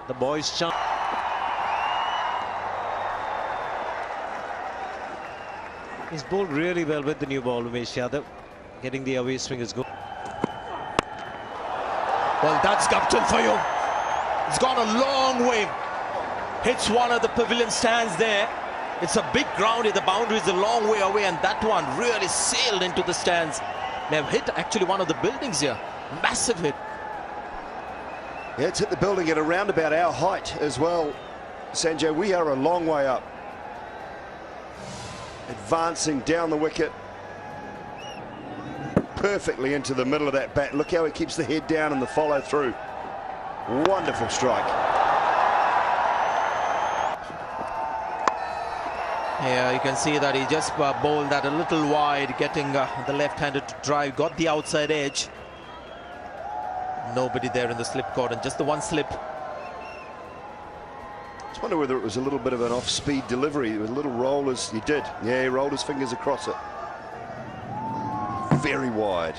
The boys chant. He's bowled really well with the new ball, Umesh Yadav. Getting the away swing is good. Well, that's Guptill for you. It's gone a long way. Hits one of the pavilion stands there. It's a big ground. The boundary is a long way away, and that one really sailed into the stands. They've hit actually one of the buildings here. Massive hit. Yeah, it's hit the building at around about our height as well. Sanjay, we are a long way up. Advancing down the wicket. Perfectly into the middle of that bat. Look how he keeps the head down and the follow through. Wonderful strike. Yeah, you can see that he just bowled that a little wide, getting the left-handed to drive, got the outside edge. Nobody there in the slip cordon, just the one slip. I just wonder whether it was a little bit of an off-speed delivery with a little roll as he did. Yeah, he rolled his fingers across it. Very wide.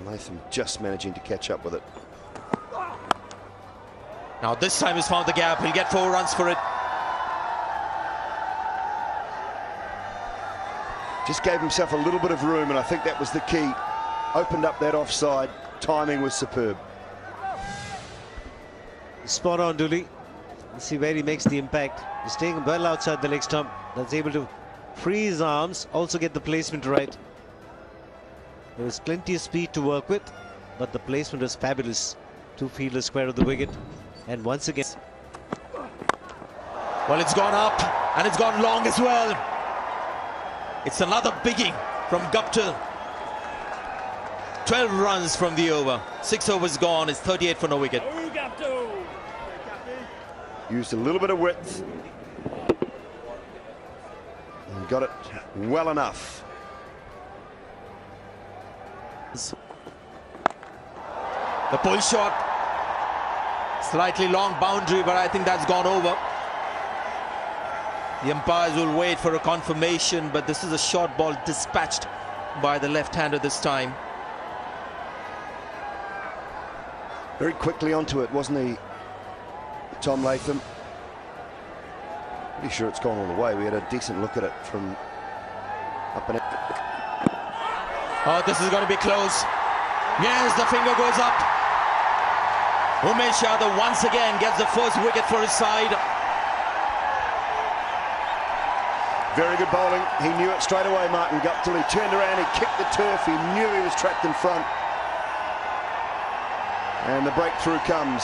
Latham just managing to catch up with it. Now this time he's found the gap. He'll get 4 runs for it. Just gave himself a little bit of room, and I think that was the key. Opened up that offside. Timing was superb. Spot on, Dooley. Let's see where he makes the impact. He's staying well outside the leg stump. That's able to free his arms, also get the placement right. There was plenty of speed to work with, but the placement was fabulous. 2 fielders square of the wicket. And once again... Well, it's gone up, and it's gone long as well. It's another biggie from Guptill. 12 runs from the over. 6 overs gone. It's 38 for no wicket. Used a little bit of width. And got it well enough. The pull shot. Slightly long boundary, but I think that's gone over. The umpires will wait for a confirmation, but this is a short ball dispatched by the left-hander this time. Very quickly onto it, wasn't he, Tom Latham? Pretty sure it's gone all the way. We had a decent look at it from up and out. Oh, this is going to be close. Yes, the finger goes up. Umesh Yadav once again gets the first wicket for his side. Very good bowling. He knew it straight away, Martin Guptill. He turned around, he kicked the turf. He knew he was trapped in front. And the breakthrough comes.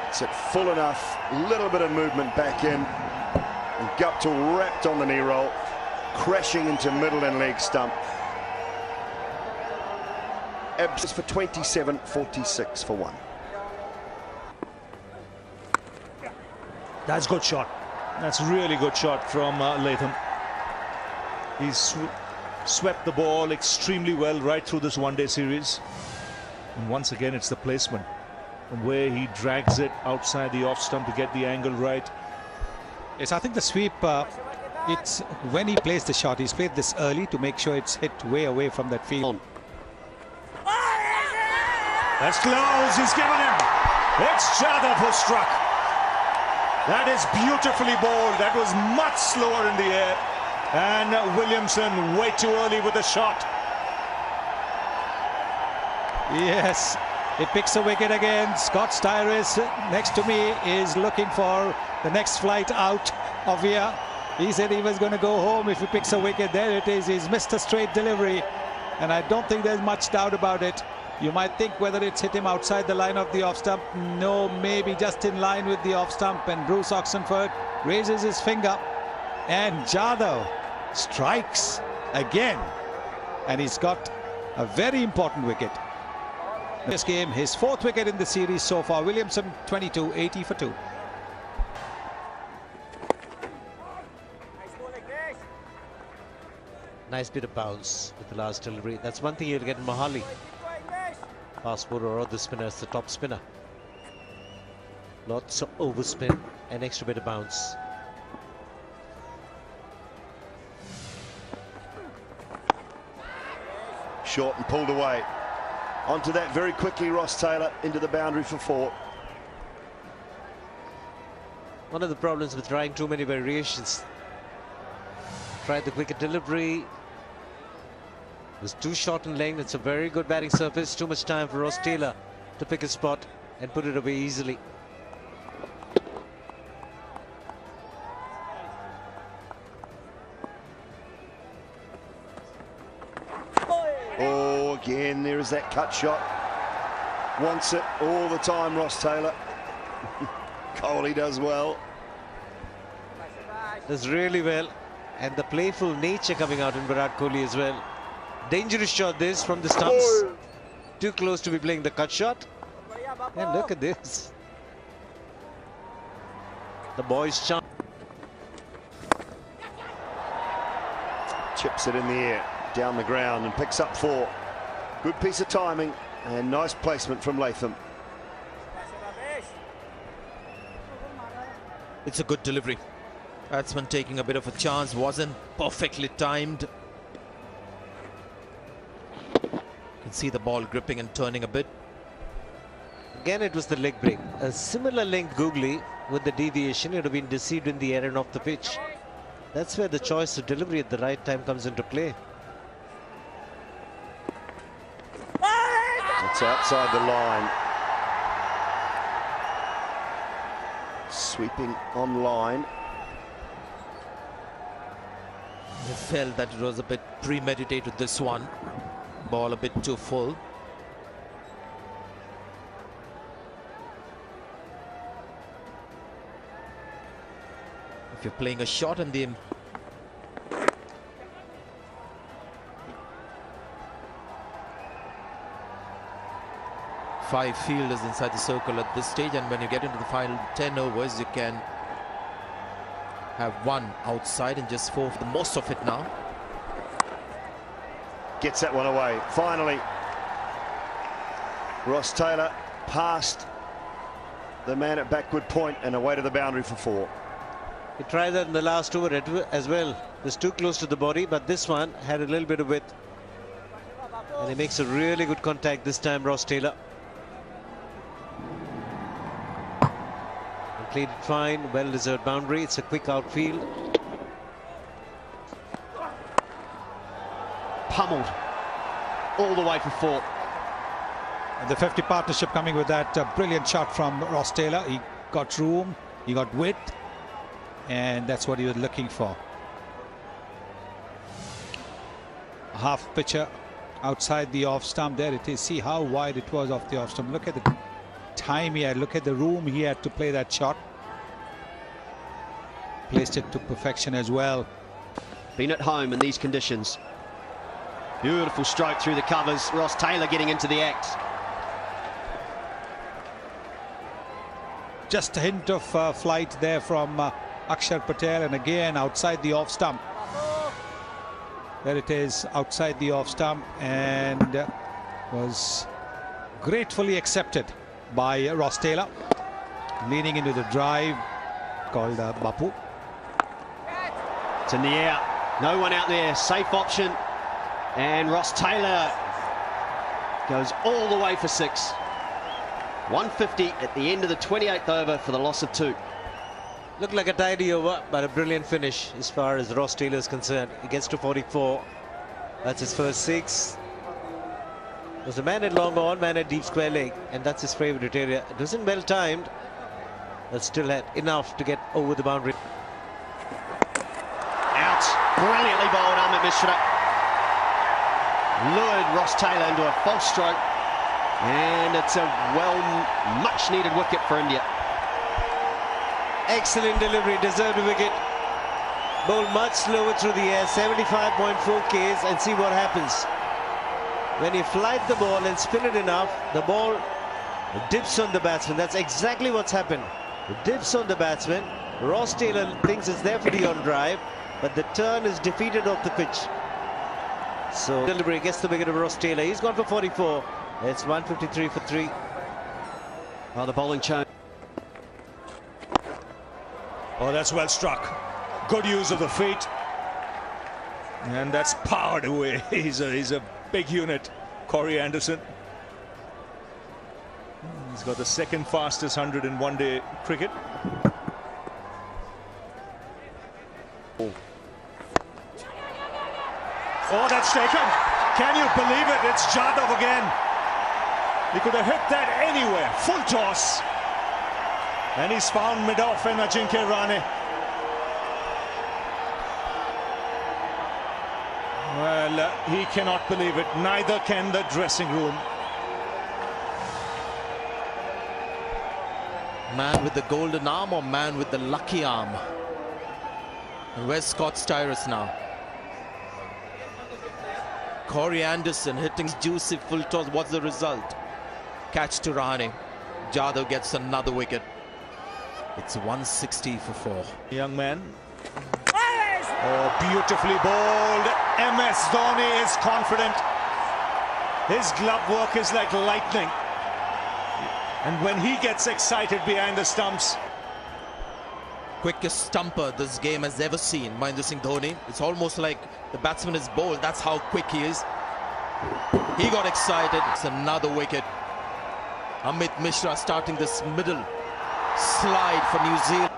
It's at full enough. Little bit of movement back in. And Guptill wrapped on the knee roll, crashing into middle and leg stump. Ebbs for 27, 46 for 1. That's good shot. That's really good shot from Latham. He's swept the ball extremely well right through this one-day series. And once again, it's the placement from where he drags it outside the off stump to get the angle right. Yes, I think the sweep, it's when he plays the shot, he's played this early to make sure it's hit way away from that field. That's close, he's given him. It's Yadav who struck. That is beautifully bowled. That was much slower in the air. And Williamson way too early with the shot. Yes, it picks a wicket again. Scott Styris next to me is looking for the next flight out of here. He said he was going to go home if he picks a wicket. There it is. He's missed a straight delivery. And I don't think there's much doubt about it. You might think whether it's hit him outside the line of the off stump. No, maybe just in line with the off stump. And Bruce Oxenford raises his finger. And Yadav strikes again. And he's got a very important wicket. This game, his 4th wicket in the series so far. Williamson 22, 80 for 2. Nice bit of bounce with the last delivery. That's one thing you'll get in Mohali. Fast bowler or the spinner is the top spinner. Lots of overspin and extra bit of bounce. short and pulled away. Onto that very quickly, Ross Taylor into the boundary for 4. One of the problems with trying too many variations. Tried the quicker delivery. It was too short in length. It's a very good batting surface. Too much time for Ross Taylor to pick a spot and put it away easily. Oh, again, there is that cut shot. Wants it all the time, Ross Taylor. Kohli does well. Does really well. And the playful nature coming out in Virat Kohli as well. Dangerous shot this from the stumps. Oh. Too close to be playing the cut shot. And look at this. The boys chant. Chips it in the air, down the ground, and picks up 4. Good piece of timing and nice placement from Latham. It's a good delivery. Batsman taking a bit of a chance, wasn't perfectly timed. You can see the ball gripping and turning a bit. Again, it was the leg break. A similar length googly with the deviation. It would have been deceived in the air and off the pitch. That's where the choice of delivery at the right time comes into play. It's outside the line. Sweeping on line. I felt that it was a bit premeditated, this one. Ball a bit too full. If you're playing a shot and the 5 fielders inside the circle at this stage, and when you get into the final 10 overs, you can have 1 outside and just 4 for the most of it now. Gets that one away. Finally, Ross Taylor past the man at backward point and away to the boundary for 4. He tried that in the last over as well. It was too close to the body, but this one had a little bit of width. And he makes a really good contact this time, Ross Taylor. And played it fine, well-deserved boundary. It's a quick outfield. Pummeled all the way for 4. And the 50 partnership coming with that brilliant shot from Ross Taylor. He got room, he got width, and that's what he was looking for. A half pitcher outside the off stump. There it is. See how wide it was off the off stump. Look at the time he had. Look at the room he had to play that shot. Placed it to perfection as well. Been at home in these conditions. Beautiful stroke through the covers. Ross Taylor getting into the act. Just a hint of flight there from Akshar Patel, and again outside the off stump. There it is, outside the off stump, and was gratefully accepted by Ross Taylor. Leaning into the drive, called Bapu. It's in the air. No one out there. Safe option. And Ross Taylor goes all the way for 6. 150 at the end of the 28th over for the loss of 2. Looked like a tidy over, but a brilliant finish as far as Ross Taylor is concerned. He gets to 44. That's his first 6. There's a man at long on, man at deep square leg, and that's his favourite area. It wasn't well timed, but still had enough to get over the boundary. Out. Brilliantly bowled Amit Mishra. Lured Ross Taylor into a false stroke. And it's a much needed wicket for India. Excellent delivery, deserved a wicket. Bowled much slower through the air, 75.4 Ks, and see what happens. When you flight the ball and spin it enough, the ball dips on the batsman. That's exactly what's happened. It dips on the batsman. Ross Taylor thinks it's there for the on drive, but the turn is defeated off the pitch. So delivery gets the wicket of Ross Taylor. He's gone for 44. It's 153 for 3. Oh, the bowling change. Oh, that's well struck. Good use of the feet. And that's powered away. He's a big unit, Corey Anderson. He's got the second fastest 100 in one-day cricket. Oh, that's taken. Can you believe it? It's Jadhav again. He could have hit that anywhere. Full toss. And he's found mid-off in Ajinkya Rahane. Well, he cannot believe it. Neither can the dressing room. Man with the golden arm or man with the lucky arm? And where's Scott Styris now? Corey Anderson hitting juicy full toss. What's the result? Catch to Rahane. Jadhav gets another wicket. It's 160 for 4. Young man. Oh, beautifully bowled. MS Dhoni is confident. His glove work is like lightning. And when he gets excited behind the stumps. Quickest stumper this game has ever seen, Mahendra Singh Dhoni. It's almost like the batsman is bowled. That's how quick he is. He got excited. It's another wicket. Amit Mishra starting this middle slide for New Zealand.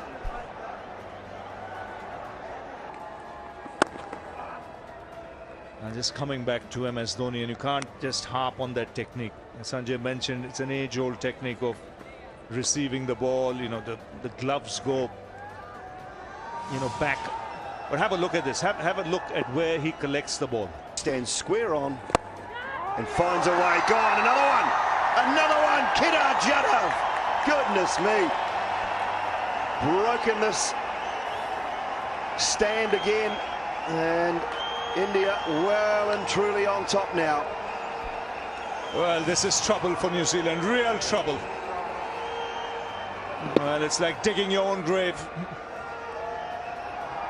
And just coming back to MS Dhoni, and you can't just harp on that technique. As Sanjay mentioned, it's an age-old technique of receiving the ball. You know, the gloves go, you know, back. But have a look at this. Have a look at where he collects the ball. Stands square on and finds a way. Gone. Another one. Another one. Kedar Jadhav. Goodness me. Broken this stand again. And India well and truly on top now. Well, this is trouble for New Zealand. Real trouble. Well, it's like digging your own grave.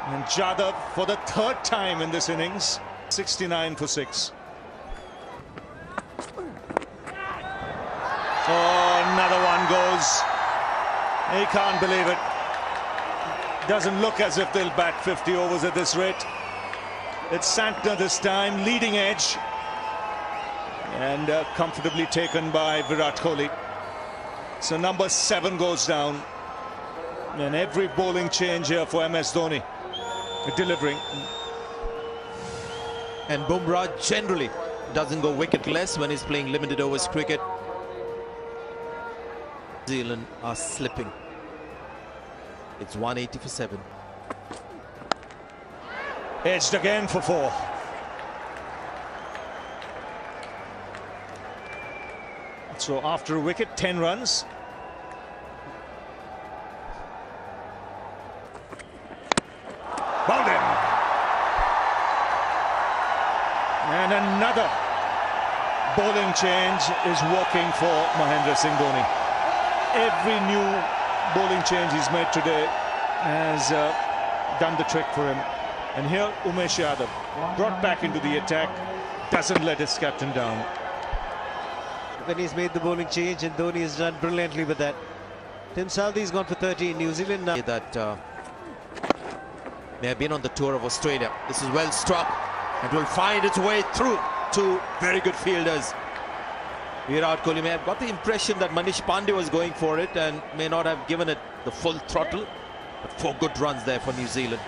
And Jadhav for the third time in this innings. 69 for 6. Oh, another one goes. He can't believe it. Doesn't look as if they'll bat 50 overs at this rate. It's Santner this time, leading edge. And comfortably taken by Virat Kohli. So number 7 goes down. And every bowling change here for MS Dhoni. Delivering. And Bumrah generally doesn't go wicketless when he's playing limited overs cricket. New Zealand are slipping. It's 180 for 7. Edged again for 4. So after a wicket, 10 runs. Bowled him. And another bowling change is working for Mahendra Singh Dhoni. Every new bowling change he's made today has done the trick for him. And here Umesh Yadav, brought back into the attack, doesn't let his captain down. When he's made the bowling change, and Dhoni has done brilliantly with that. Tim Southee's gone for 30 in New Zealand now. That may have been on the tour of Australia. This is well struck and will find its way through to very good fielders. Virat Kohli may have got the impression that Manish Pandey was going for it and may not have given it the full throttle. But 4 good runs there for New Zealand.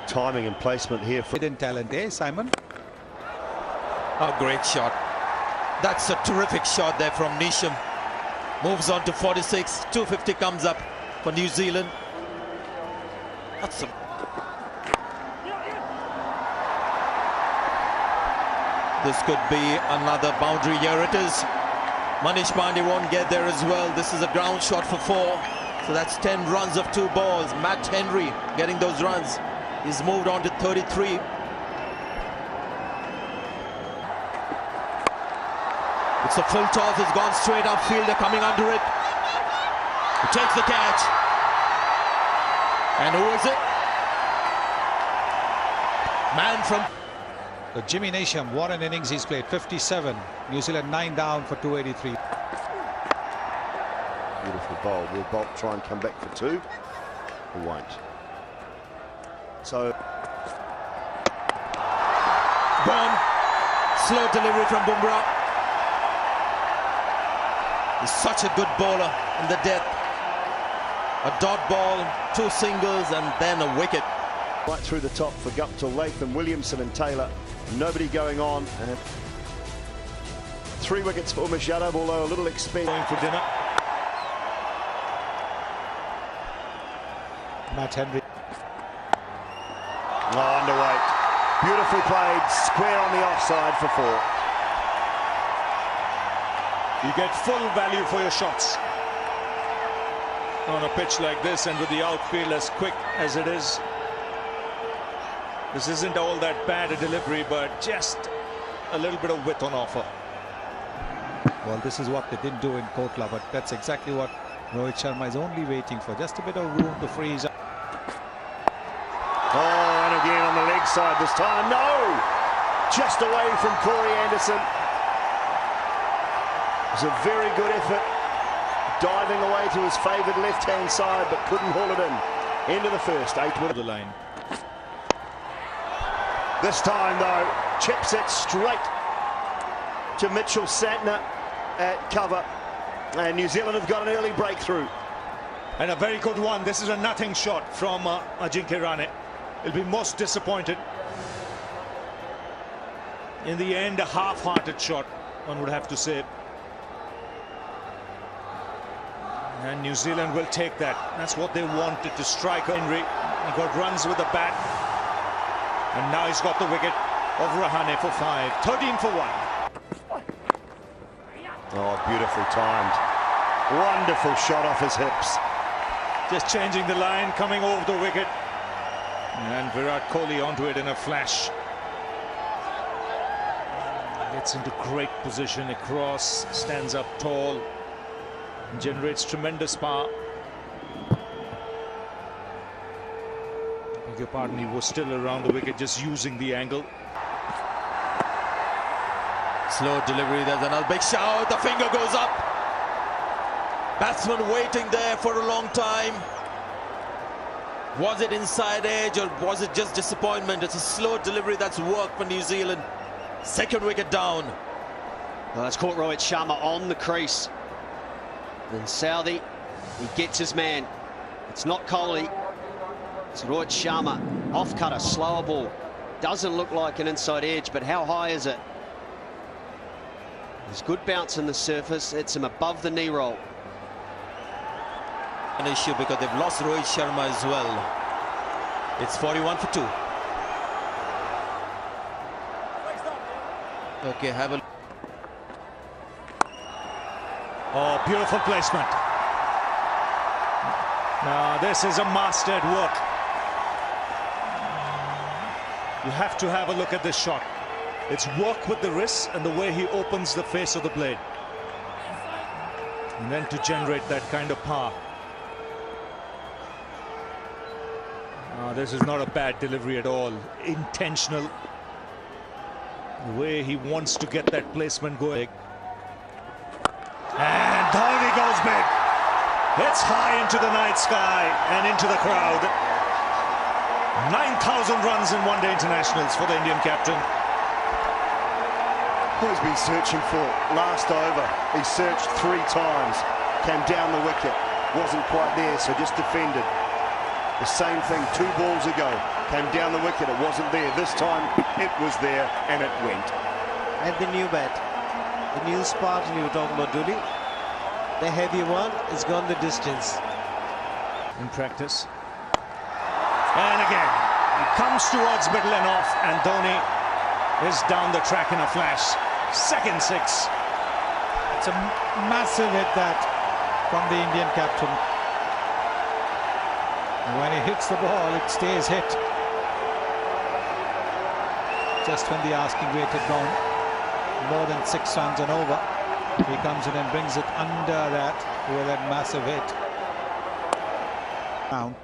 Timing and placement here for Hidden talent, eh, Simon? A great shot. That's a terrific shot there from Neesham. Moves on to 46. 250 comes up for New Zealand. That's a... This could be another boundary. Here it is. Manish Pandey won't get there as well. This is a ground shot for 4. So that's 10 runs of 2 balls. Matt Henry getting those runs. He's moved on to 33. It's a full toss. It's gone straight upfield. They're coming under it. He takes the catch. And who is it? Man from... So Jimmy Neesham, what an innings he's played. 57. New Zealand 9 down for 283. beautiful bowl. Will Bolt try and come back for 2? He won't. So Gone. Slow delivery from Bumrah. He's such a good bowler in the death. A dot ball, 2 singles and then a wicket. Right through the top for Guptill, Latham, Williamson and Taylor. Nobody going on. And 3 wickets for Umesh Yadav, although a little expensive. Going for dinner. Matt Henry. Oh, underweight. Beautifully played, square on the offside for 4. You get full value for your shots on a pitch like this, and with the outfield as quick as it is. This isn't all that bad a delivery, but just a little bit of width on offer. Well, this is what they didn't do in Kotla, but that's exactly what Rohit Sharma is only waiting for. Just a bit of room to freeze up. Oh, and again on the leg side this time. No! Just away from Corey Anderson. It was a very good effort. Diving away to his favoured left-hand side, but couldn't haul it in. End of the first, 8 with The line. This time, though, chips it straight to Mitchell Santner at cover. And New Zealand have got an early breakthrough. And a very good one. This is a nothing shot from Ajinkya Rahane. He'll be most disappointed. In the end, a half-hearted shot, one would have to say. And New Zealand will take that. That's what they wanted, to strike Henry. He got runs with the bat. And now he's got the wicket of Rahane for 5. 13 for 1. Oh, beautifully timed. Wonderful shot off his hips. Just changing the line, coming over the wicket. And Virat Kohli onto it in a flash. Gets into great position across, stands up tall, and generates tremendous power. Beg your pardon, he was still around the wicket, just using the angle. Slow delivery, there's another big shout, the finger goes up. Batsman waiting there for a long time. Was it inside edge or was it just disappointment? It's a slow delivery that's worked for New Zealand. 2nd wicket down. Well, that's caught Rohit Sharma on the crease. Then Southee, he gets his man. It's not Kohli. It's Rohit Sharma. Off cutter, slower ball. Doesn't look like an inside edge, but how high is it? There's good bounce in the surface. It's him above the knee roll. An issue because they've lost Rohit Sharma as well. It's 41 for 2. Okay, have a... Oh, beautiful placement. Now, this is a mastered work. You have to have a look at this shot. It's work with the wrist and the way he opens the face of the blade. And then to generate that kind of power. This is not a bad delivery at all. Intentional. The way he wants to get that placement going. And Dhoni goes big. It's high into the night sky and into the crowd. 9,000 runs in one-day internationals for the Indian captain. Who's been searching for last over? He searched 3 times, came down the wicket, wasn't quite there, so just defended. The same thing 2 balls ago, came down the wicket, it wasn't there. This time it was there and it went. And the new bat, the new Spartan you were talking about, Dooley, the heavy one has gone the distance. In practice. And again, he comes towards middle and off, and Dhoni is down the track in a flash. 2nd 6. It's a massive hit that from the Indian captain. And when he hits the ball, it stays hit. Just when the asking rate had gone more than 6 runs and over, he comes in and brings it under that with that massive hit. Down.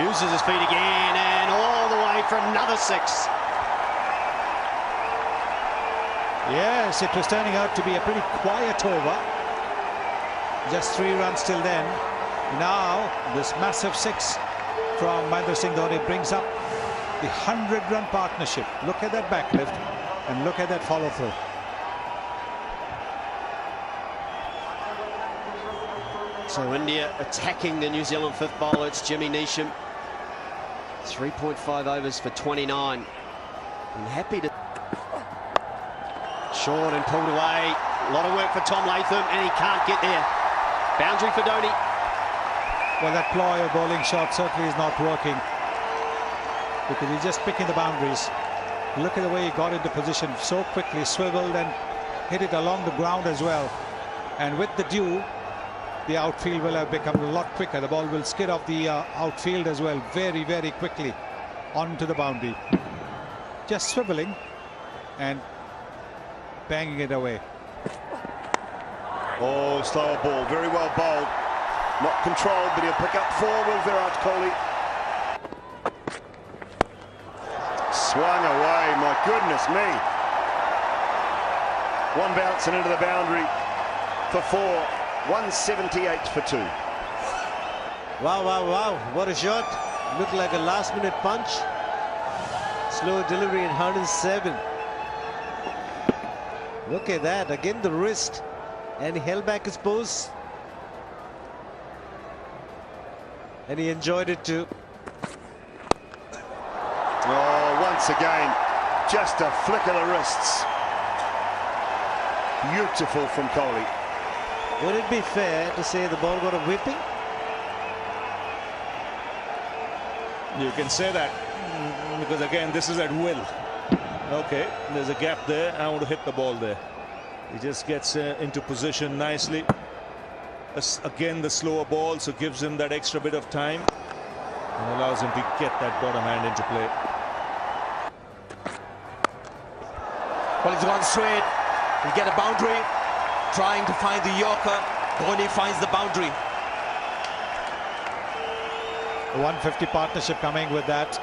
Uses his feet again and all the way for another 6. Yes, it was turning out to be a pretty quiet over. Just 3 runs till then. Now, this massive 6 from Mahendra Singh Dhoni brings up the 100-run partnership. Look at that backlift. And look at that follow through. So India attacking the New Zealand fifth bowler. It's Jimmy Neesham. 3.5 overs for 29. I'm happy to... Short and pulled away. A lot of work for Tom Latham, and he can't get there. Boundary for Dhoni. Well, that ploy of bowling shot certainly is not working, because he's just picking the boundaries. Look at the way he got into position so quickly, swiveled and hit it along the ground as well. And with the dew, the outfield will have become a lot quicker. The ball will skid off the outfield as well very, very quickly onto the boundary. Just swiveling and banging it away. Oh, slower ball, very well bowled. Not controlled, but he'll pick up 4, will Virat Kohli. Swung away, my goodness me. One bounce and into the boundary for 4. 178 for 2. Wow, wow, wow. What a shot. Looked like a last-minute punch. Slow delivery in 107. Look at that. Again, the wrist. And he held back his pose. And he enjoyed it too. Oh, once again, just a flick of the wrists. Beautiful from Kohli. Would it be fair to say the ball got a whipping? You can say that, because again, this is at will. Okay, there's a gap there. I want to hit the ball there. He just gets into position nicely. Again, the slower ball, so gives him that extra bit of time and allows him to get that bottom hand into play. Well, he's gone straight. He'll get a boundary. Trying to find the Yorker. Dhoni finds the boundary. The 150 partnership coming with that.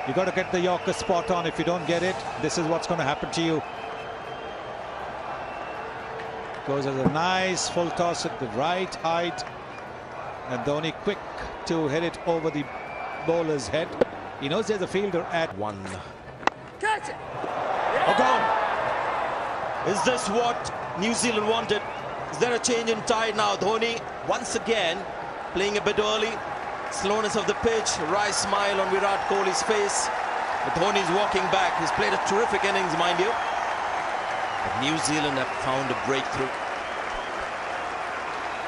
You got to get the Yorker spot on. If you don't get it, this is what's going to happen to you. Goes as a nice full toss at the right height, and Dhoni quick to hit it over the bowler's head. He knows there's a fielder at 1. Catch it! Oh, gone! Is this what New Zealand wanted? Is there a change in tide now? Dhoni once again playing a bit early. Slowness of the pitch, wry smile on Virat Kohli's face. But Dhoni's walking back. He's played a terrific innings, mind you. But New Zealand have found a breakthrough.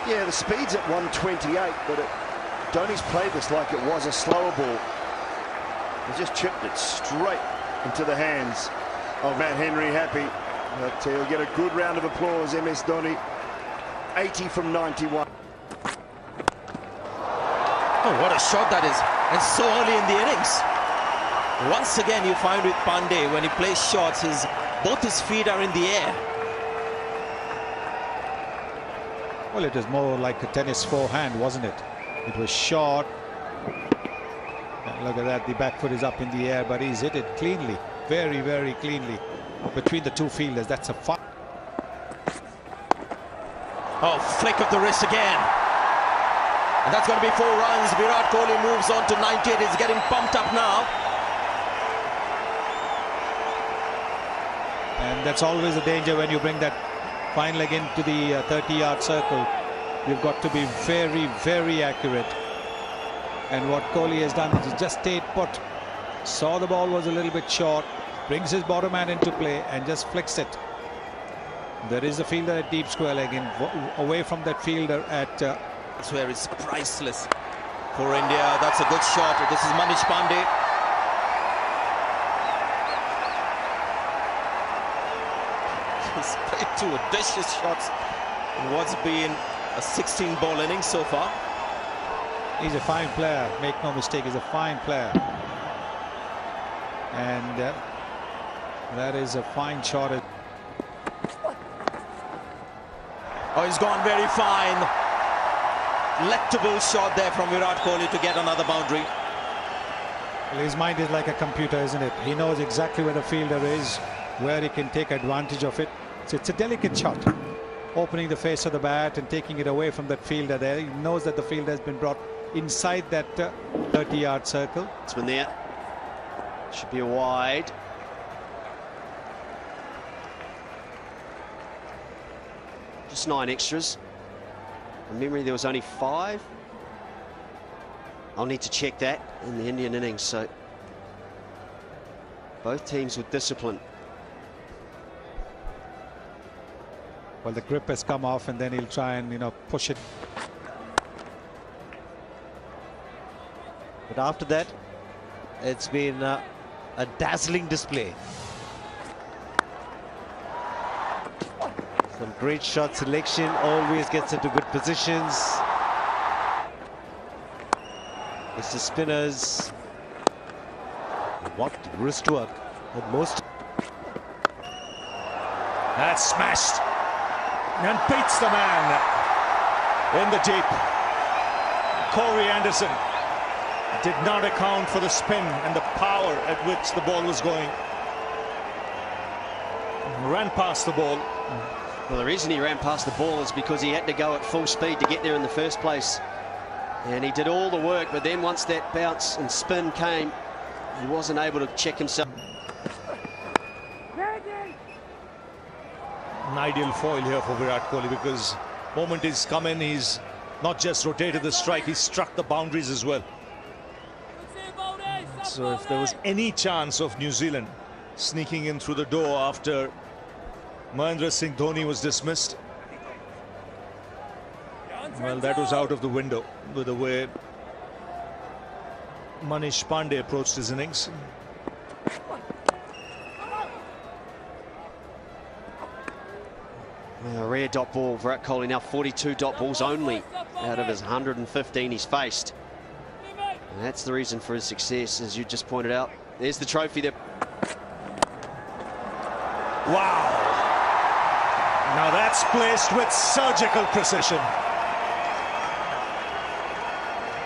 Yeah, the speed's at 128, but Dhoni's played this like it was a slower ball. He just chipped it straight into the hands of Matt Henry. Happy, but he'll get a good round of applause. MS Dhoni, 80 from 91. Oh, what a shot that is, and so early in the innings. Once again, you find with Pandey, when he plays shots, both his feet are in the air. Well, it was more like a tennis forehand, wasn't it? It was short. And look at that, the back foot is up in the air, but he's hit it cleanly, very, very cleanly between the two fielders. That's a fun. Oh, flick of the wrist again. And that's going to be 4 runs. Virat Kohli moves on to 98. He's getting pumped up now. And that's always a danger when you bring that fine leg into the 30-yard circle. You've got to be very, very accurate. And what Kohli has done is just stayed put. Saw the ball was a little bit short, brings his bottom hand into play and just flicks it. There is a fielder at deep square leg, and away from that fielder at... That's where it's priceless for India. That's a good shot. This is Manish Pandey. He's played 2 audacious shots in what's been a 16-ball inning so far. He's a fine player, make no mistake, he's a fine player. And that is a fine shot. Oh, he's gone very fine. Delectable shot there from Virat Kohli to get another boundary. Well, his mind is like a computer, isn't it? He knows exactly where the fielder is, where he can take advantage of it. So it's a delicate shot, opening the face of the bat and taking it away from that fielder there. He knows that the fielder has been brought inside that 30-yard circle. It's been there. Should be a wide. perhaps 9 extras. From memory, there was only 5. I'll need to check that in the Indian innings. So both teams with discipline. Well, the grip has come off, and then he'll try and, you know, push it. But after that, it's been a dazzling display. Some great shot selection, always gets into good positions. It's the spinners. What wrist work at most. That's smashed and beats the man in the deep. Corey Anderson did not account for the spin and the power at which the ball was going. Ran past the ball. Well, the reason he ran past the ball is because he had to go at full speed to get there in the first place. And he did all the work, but then once that bounce and spin came, he wasn't able to check himself. An ideal foil here for Virat Kohli, because the moment he's come in, he's not just rotated the strike, he's struck the boundaries as well. So if there was any chance of New Zealand sneaking in through the door after Mahendra Singh Dhoni was dismissed, well, that was out of the window with the way Manish Pandey approached his innings. A rare dot ball. Virat Kohli now 42 dot balls only out of his 115 he's faced. And that's the reason for his success, as you just pointed out. There's the trophy there. Wow! Now that's placed with surgical precision.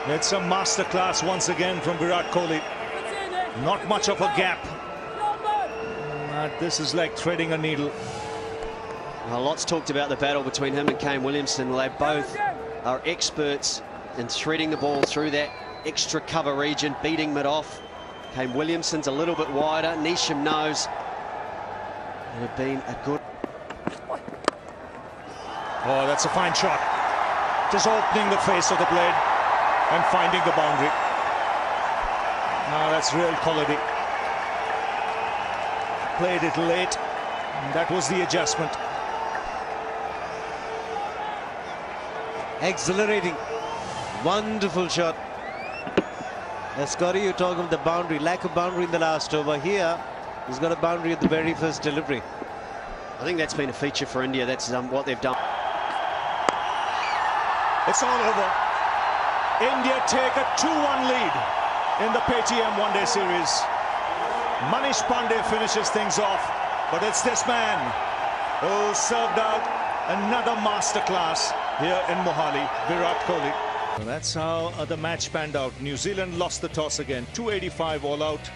It's a masterclass once again from Virat Kohli. Not much of a gap. But this is like threading a needle. Well, lots talked about the battle between him and Kane Williamson. Well, they both are experts in threading the ball through that extra cover region, beating mid-off. Kane Williamson's a little bit wider. Neesham knows it had been a good... Oh, that's a fine shot. Just opening the face of the blade and finding the boundary. Now that's real quality. Played it late, and that was the adjustment. Exhilarating. Wonderful shot. Scotty, you talk of the boundary, lack of boundary in the last over. Here, he's got a boundary at the very first delivery. I think that's been a feature for India. That's what they've done. It's all over. India take a 2-1 lead in the Paytm one-day series. Manish Pandey finishes things off, but it's this man who served out another masterclass here in Mohali, Virat Kohli. So that's how the match panned out. New Zealand lost the toss again, 285 all out.